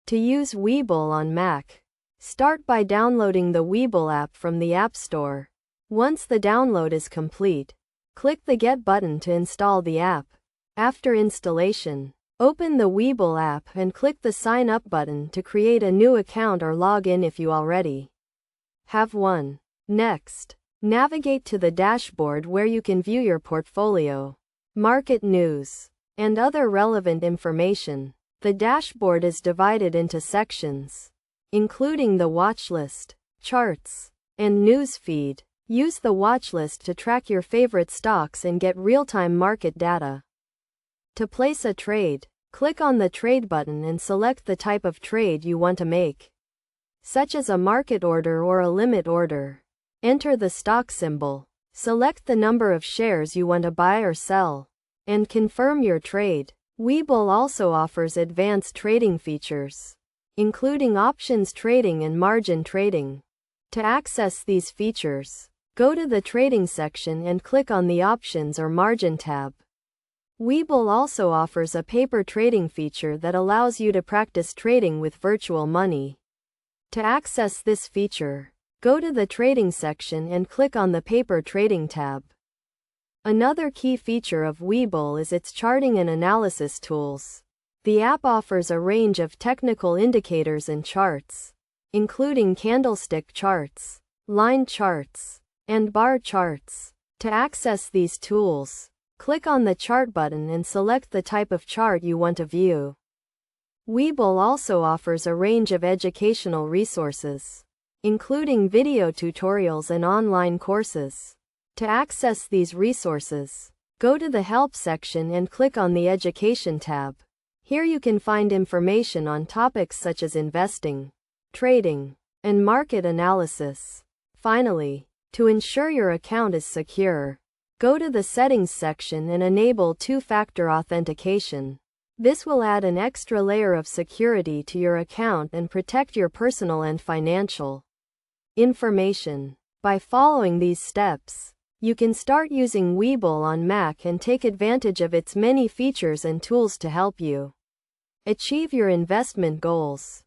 To use Webull on Mac, start by downloading the Webull app from the App Store. Once the download is complete, click the Get button to install the app. After installation, open the Webull app and click the Sign Up button to create a new account or log in if you already have one. Next, navigate to the dashboard where you can view your portfolio, market news, and other relevant information. The dashboard is divided into sections, including the watchlist, charts, and news feed. Use the watchlist to track your favorite stocks and get real-time market data. To place a trade, click on the Trade button and select the type of trade you want to make, such as a market order or a limit order. Enter the stock symbol, select the number of shares you want to buy or sell, and confirm your trade. Webull also offers advanced trading features, including options trading and margin trading. To access these features, go to the Trading section and click on the Options or Margin tab. Webull also offers a paper trading feature that allows you to practice trading with virtual money. To access this feature, go to the Trading section and click on the Paper Trading tab. Another key feature of Webull is its charting and analysis tools. The app offers a range of technical indicators and charts, including candlestick charts, line charts, and bar charts. To access these tools, click on the Chart button and select the type of chart you want to view. Webull also offers a range of educational resources, including video tutorials and online courses. To access these resources, go to the Help section and click on the Education tab. Here you can find information on topics such as investing, trading, and market analysis. Finally, to ensure your account is secure, go to the Settings section and enable two-factor authentication. This will add an extra layer of security to your account and protect your personal and financial information. By following these steps, you can start using Webull on Mac and take advantage of its many features and tools to help you achieve your investment goals.